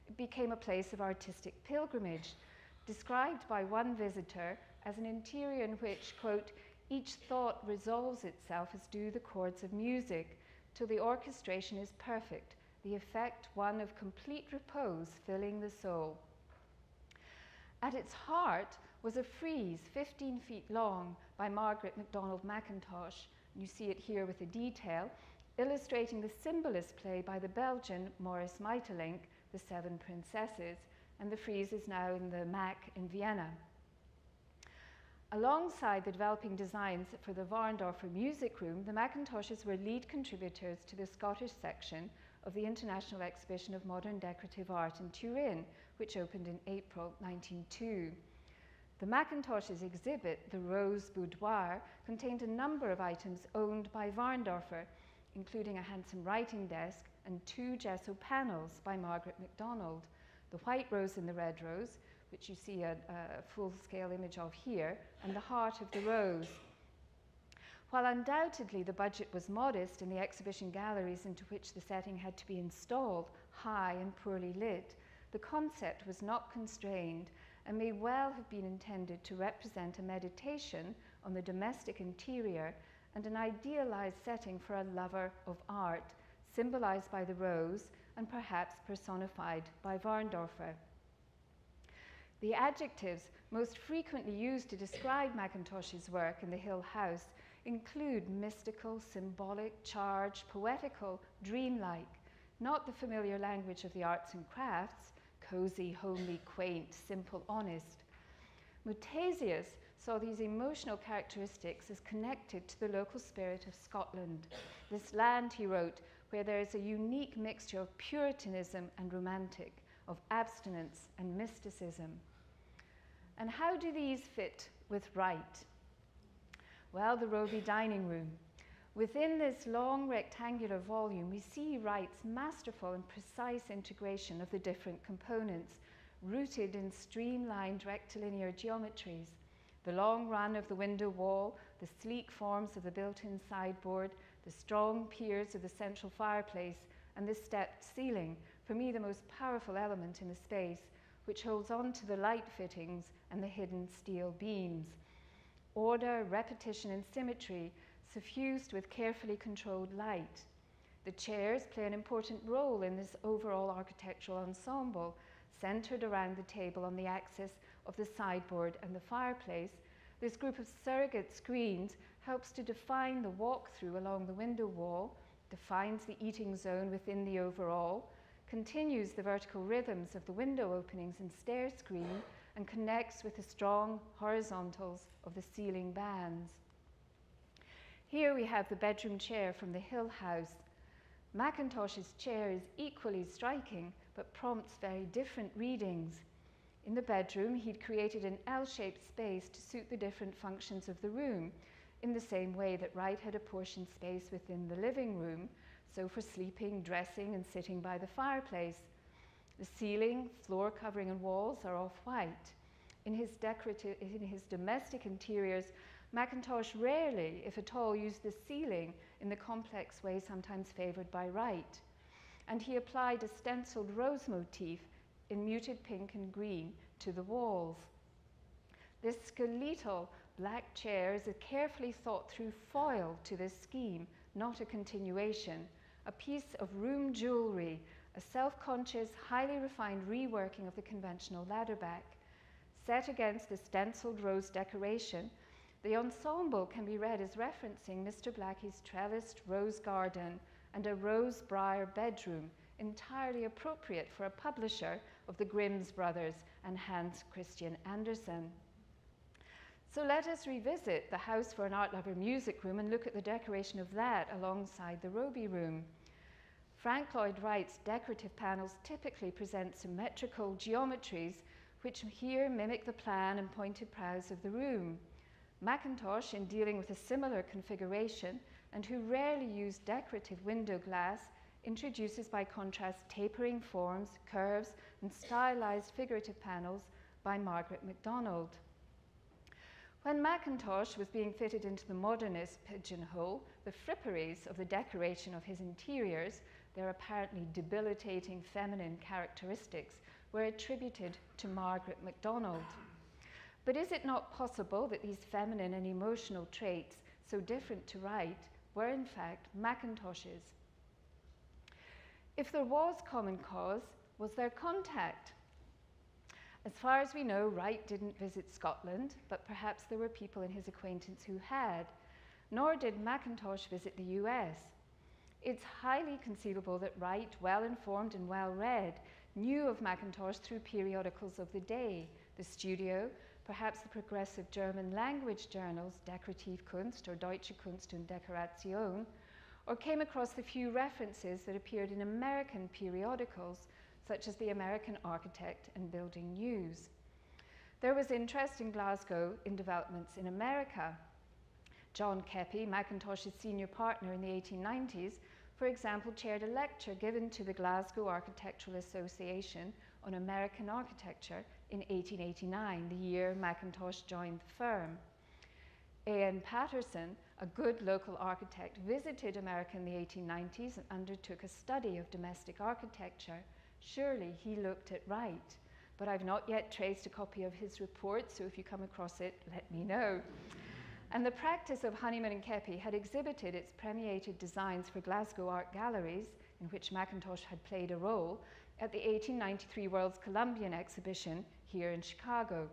S2: It became a place of artistic pilgrimage, described by one visitor as an interior in which, quote, each thought resolves itself as do the chords of music, till the orchestration is perfect, the effect one of complete repose filling the soul. At its heart was a frieze 15 feet long by Margaret MacDonald Mackintosh. You see it here with a detail, illustrating the symbolist play by the Belgian Maurice Maeterlinck, The Seven Princesses, and the frieze is now in the Mac in Vienna. Alongside the developing designs for the Warndorfer Music Room, the Mackintoshes were lead contributors to the Scottish section of the International Exhibition of Modern Decorative Art in Turin, which opened in April 1902. The Mackintosh's exhibit, The Rose Boudoir, contained a number of items owned by Warndorfer, including a handsome writing desk and 2 gesso panels by Margaret MacDonald, the white rose and the red rose, which you see a full-scale image of here, and the heart of the rose. While undoubtedly the budget was modest and the exhibition galleries into which the setting had to be installed high and poorly lit, the concept was not constrained and may well have been intended to represent a meditation on the domestic interior and an idealized setting for a lover of art, symbolized by the rose and perhaps personified by Warndorfer. The adjectives most frequently used to describe Mackintosh's work in the Hill House include mystical, symbolic, charged, poetical, dreamlike, not the familiar language of the arts and crafts, cozy, homely, quaint, simple, honest. Mutesius saw these emotional characteristics as connected to the local spirit of Scotland. This land, he wrote, where there is a unique mixture of Puritanism and romantic, of abstinence and mysticism. And how do these fit with Wright? Well, the Robie dining room. Within this long rectangular volume, we see Wright's masterful and precise integration of the different components, rooted in streamlined rectilinear geometries. The long run of the window wall, the sleek forms of the built-in sideboard, the strong piers of the central fireplace, and the stepped ceiling, for me the most powerful element in the space, which holds on to the light fittings and the hidden steel beams. Order, repetition, and symmetry suffused with carefully controlled light. The chairs play an important role in this overall architectural ensemble, centered around the table on the axis of the sideboard and the fireplace. This group of surrogate screens helps to define the walk-through along the window wall, defines the eating zone within the overall, continues the vertical rhythms of the window openings and stair screen, and connects with the strong horizontals of the ceiling bands. Here we have the bedroom chair from the Hill House. Mackintosh's chair is equally striking, but prompts very different readings. In the bedroom, he'd created an L-shaped space to suit the different functions of the room, in the same way that Wright had apportioned space within the living room, so for sleeping, dressing, and sitting by the fireplace. The ceiling, floor covering, and walls are off-white. In his domestic interiors, Mackintosh rarely, if at all, used the ceiling in the complex way sometimes favored by Wright. And he applied a stenciled rose motif in muted pink and green to the walls. This skeletal black chair is a carefully thought through foil to this scheme, not a continuation, a piece of room jewelry, a self-conscious, highly refined reworking of the conventional ladderback. Set against the stenciled rose decoration, the ensemble can be read as referencing Mr. Blackie's trellised rose garden and a rose briar bedroom, entirely appropriate for a publisher of the Grimm's Brothers and Hans Christian Andersen. So let us revisit the House for an Art Lover music room and look at the decoration of that alongside the Robie room. Frank Lloyd Wright's decorative panels typically present symmetrical geometries which here mimic the plan and pointed prows of the room. Mackintosh, in dealing with a similar configuration, and who rarely used decorative window glass, introduces by contrast tapering forms, curves, and stylized figurative panels by Margaret MacDonald. When Mackintosh was being fitted into the modernist pigeonhole, the fripperies of the decoration of his interiors, their apparently debilitating feminine characteristics, were attributed to Margaret MacDonald. But is it not possible that these feminine and emotional traits, so different to Wright, were in fact Mackintosh's? If there was common cause, was there contact? As far as we know, Wright didn't visit Scotland, but perhaps there were people in his acquaintance who had, nor did Mackintosh visit the US. It's highly conceivable that Wright, well-informed and well-read, knew of Mackintosh through periodicals of the day, the studio, perhaps the progressive German language journals, Dekorative Kunst or Deutsche Kunst und Dekoration, or came across the few references that appeared in American periodicals such as the American Architect and Building News. There was interest in Glasgow in developments in America. John Keppie, Mackintosh's senior partner in the 1890s, for example, chaired a lecture given to the Glasgow Architectural Association on American architecture in 1889, the year Mackintosh joined the firm. A.N. Patterson, a good local architect, visited America in the 1890s and undertook a study of domestic architecture. Surely he looked at Wright, but I've not yet traced a copy of his report, so if you come across it, let me know. And the practice of Honeyman and Keppie had exhibited its premiated designs for Glasgow art galleries, in which Mackintosh had played a role, at the 1893 World's Columbian exhibition here in Chicago.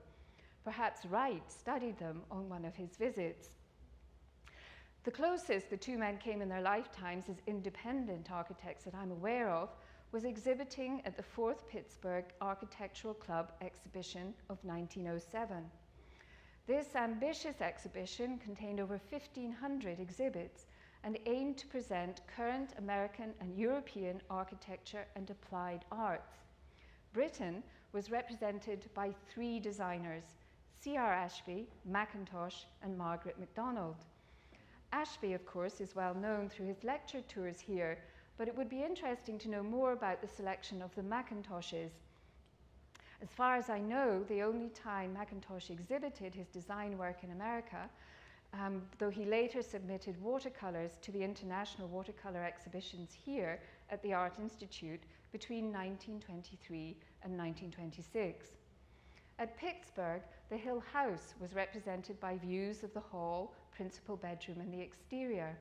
S2: Perhaps Wright studied them on one of his visits. The closest the two men came in their lifetimes as independent architects that I'm aware of was exhibiting at the 4th Pittsburgh Architectural Club exhibition of 1907. This ambitious exhibition contained over 1,500 exhibits and aimed to present current American and European architecture and applied arts. Britain was represented by 3 designers, C.R. Ashby, Mackintosh, and Margaret MacDonald. Ashby, of course, is well known through his lecture tours here, but it would be interesting to know more about the selection of the Mackintoshes. As far as I know, the only time Mackintosh exhibited his design work in America, though he later submitted watercolors to the International Watercolor Exhibitions here at the Art Institute between 1923 and 1926. At Pittsburgh, the Hill House was represented by views of the hall, principal bedroom, and the exterior.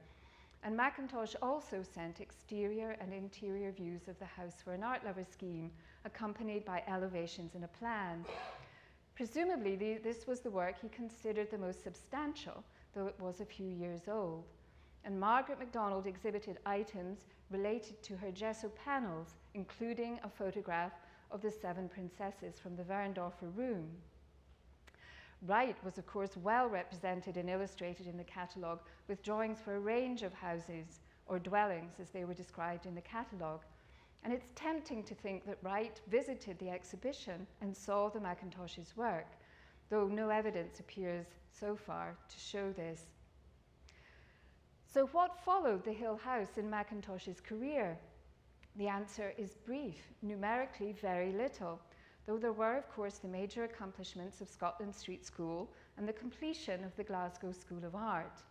S2: And Mackintosh also sent exterior and interior views of the House for an Art Lover scheme, accompanied by elevations and a plan. Presumably, this was the work he considered the most substantial, though it was a few years old. And Margaret MacDonald exhibited items related to her gesso panels, including a photograph of the 7 princesses from the Werendorfer room. Wright was, of course, well represented and illustrated in the catalogue with drawings for a range of houses, or dwellings as they were described in the catalogue. And it's tempting to think that Wright visited the exhibition and saw the Mackintosh's work, though no evidence appears so far to show this. So what followed the Hill House in Mackintosh's career? The answer is brief, numerically very little, though there were, of course, the major accomplishments of Scotland Street School and the completion of the Glasgow School of Art.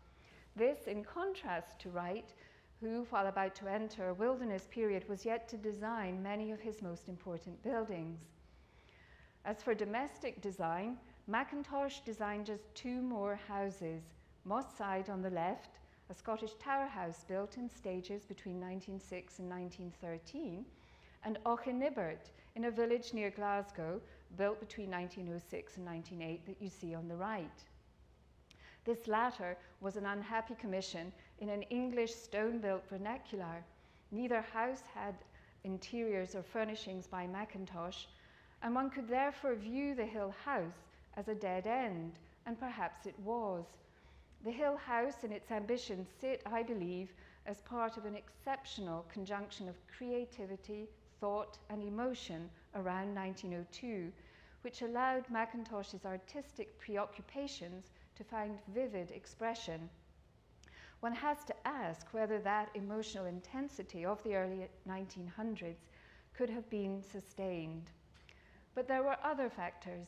S2: This in contrast to Wright, who, while about to enter a wilderness period, was yet to design many of his most important buildings. As for domestic design, Mackintosh designed just 2 more houses, Moss Side on the left, a Scottish tower house built in stages between 1906 and 1913, and Auchinnibbert in a village near Glasgow, built between 1906 and 1908 that you see on the right. This latter was an unhappy commission in an English stone-built vernacular. Neither house had interiors or furnishings by Mackintosh, and one could therefore view the Hill House as a dead end, and perhaps it was. The Hill House and its ambition sit, I believe, as part of an exceptional conjunction of creativity, thought, and emotion around 1902, which allowed Mackintosh's artistic preoccupations to find vivid expression. One has to ask whether that emotional intensity of the early 1900s could have been sustained. But there were other factors.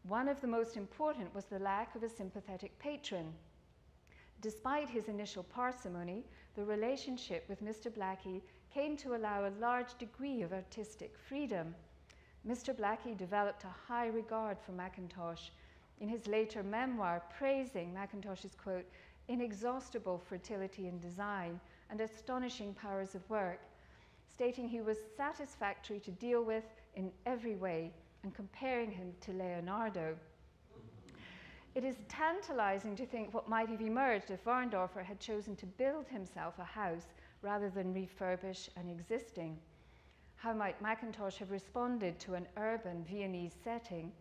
S2: One of the most important was the lack of a sympathetic patron. Despite his initial parsimony, the relationship with Mr. Blackie came to allow a large degree of artistic freedom. Mr. Blackie developed a high regard for Mackintosh, in his later memoir praising Mackintosh's, quote, inexhaustible fertility in design and astonishing powers of work, stating he was satisfactory to deal with in every way and comparing him to Leonardo. It is tantalizing to think what might have emerged if Werendorfer had chosen to build himself a house rather than refurbish an existing. How might Mackintosh have responded to an urban Viennese setting?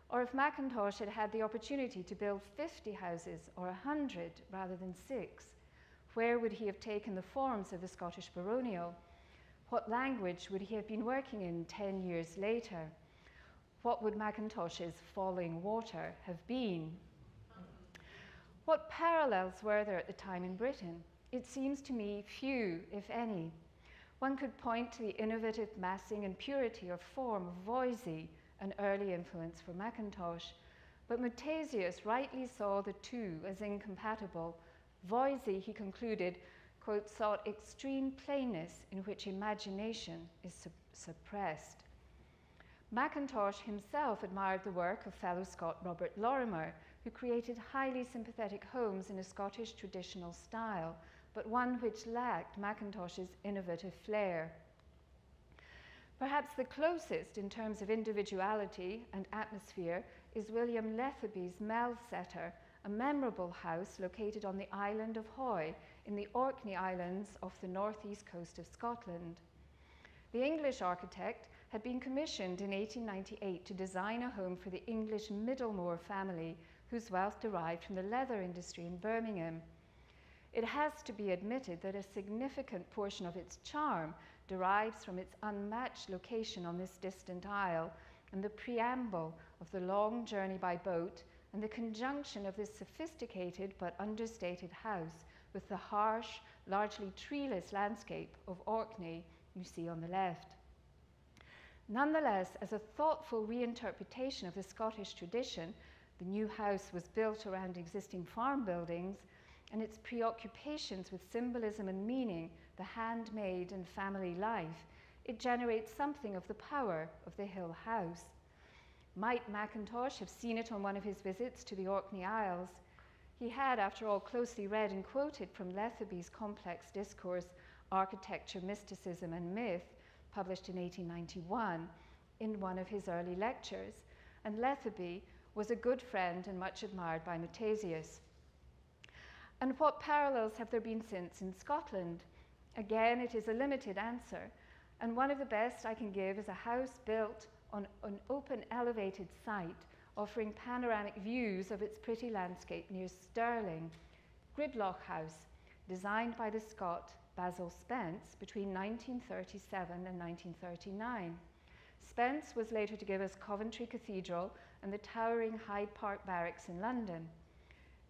S2: Or if Mackintosh had had the opportunity to build 50 houses or 100 rather than 6, where would he have taken the forms of the Scottish baronial? What language would he have been working in 10 years later? What would Mackintosh's Falling Water have been? What parallels were there at the time in Britain? It seems to me few, if any. One could point to the innovative massing and purity of form of Voysey, an early influence for Mackintosh, but Muthesius rightly saw the two as incompatible. Voysey, he concluded, quote, sought extreme plainness in which imagination is suppressed. Mackintosh himself admired the work of fellow Scot Robert Lorimer, who created highly sympathetic homes in a Scottish traditional style, but one which lacked Mackintosh's innovative flair. Perhaps the closest in terms of individuality and atmosphere is William Lethaby's Melsetter, a memorable house located on the island of Hoy in the Orkney Islands off the northeast coast of Scotland. The English architect had been commissioned in 1898 to design a home for the English Middlemore family, whose wealth derived from the leather industry in Birmingham. It has to be admitted that a significant portion of its charm derives from its unmatched location on this distant isle and the preamble of the long journey by boat and the conjunction of this sophisticated but understated house with the harsh, largely treeless landscape of Orkney you see on the left. Nonetheless, as a thoughtful reinterpretation of the Scottish tradition, the new house was built around existing farm buildings, and its preoccupations with symbolism and meaning, the handmade and family life, it generates something of the power of the Hill House. Might Mackintosh have seen it on one of his visits to the Orkney Isles? He had, after all, closely read and quoted from Lethaby's complex discourse, Architecture, Mysticism and Myth, published in 1891, in one of his early lectures, and Lethaby was a good friend and much admired by Muthesius. And what parallels have there been since in Scotland? Again, it is a limited answer, and one of the best I can give is a house built on an open elevated site offering panoramic views of its pretty landscape near Stirling, Gribloch House, designed by the Scot Basil Spence between 1937 and 1939. Spence was later to give us Coventry Cathedral and the towering Hyde Park Barracks in London.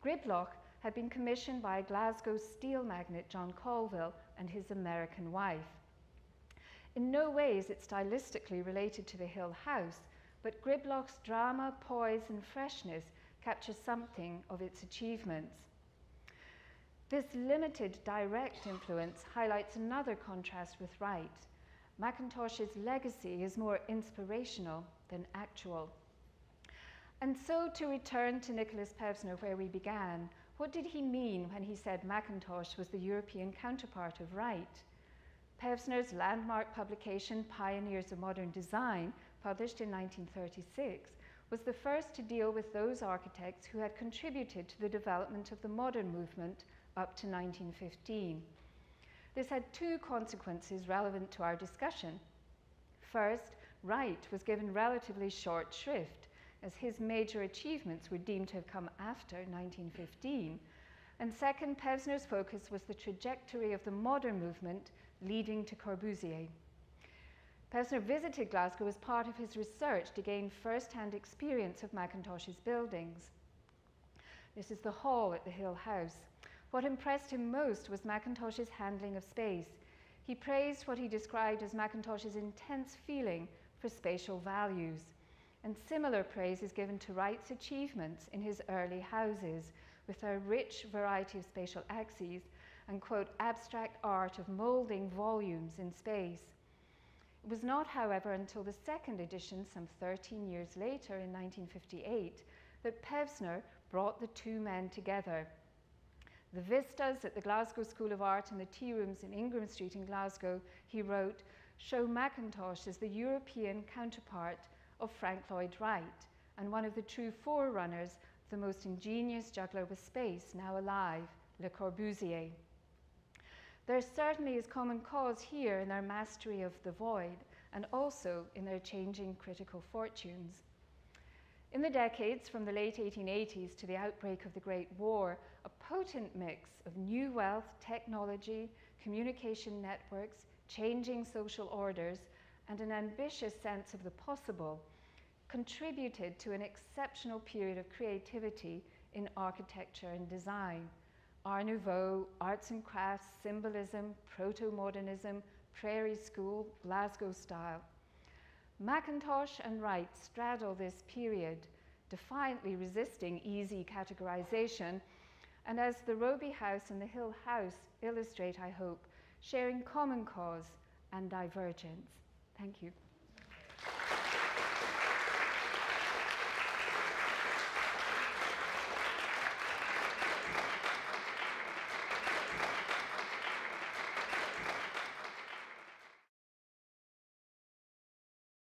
S2: Gribloch had been commissioned by Glasgow steel magnate John Colville and his American wife. In no way is it stylistically related to the Hill House, but Gribloch's drama, poise and freshness capture something of its achievements. This limited direct influence highlights another contrast with Wright. Mackintosh's legacy is more inspirational than actual. And so, to return to Nikolaus Pevsner where we began, what did he mean when he said Mackintosh was the European counterpart of Wright? Pevsner's landmark publication, Pioneers of Modern Design, published in 1936, was the first to deal with those architects who had contributed to the development of the modern movement up to 1915. This had two consequences relevant to our discussion. First, Wright was given relatively short shrift, as his major achievements were deemed to have come after 1915. And second, Pevsner's focus was the trajectory of the modern movement leading to Corbusier. Pevsner visited Glasgow as part of his research to gain first-hand experience of Mackintosh's buildings. This is the hall at the Hill House. What impressed him most was Mackintosh's handling of space. He praised what he described as Mackintosh's intense feeling for spatial values. And similar praise is given to Wright's achievements in his early houses, with their rich variety of spatial axes and, quote, abstract art of moulding volumes in space. It was not, however, until the second edition, some 13 years later in 1958, that Pevsner brought the two men together. The vistas at the Glasgow School of Art and the tea rooms in Ingram Street in Glasgow, he wrote, show Mackintosh as the European counterpart of Frank Lloyd Wright and one of the true forerunners of the most ingenious juggler with space now alive, Le Corbusier. There certainly is common cause here in their mastery of the void and also in their changing critical fortunes. In the decades from the late 1880s to the outbreak of the Great War, a potent mix of new wealth, technology, communication networks, changing social orders, and an ambitious sense of the possible, contributed to an exceptional period of creativity in architecture and design. Art Nouveau, arts and crafts, symbolism, proto-modernism, prairie school, Glasgow style. Mackintosh and Wright straddle this period, defiantly resisting easy categorization, and as the Robie House and the Hill House illustrate, I hope, sharing common cause and divergence. Thank you.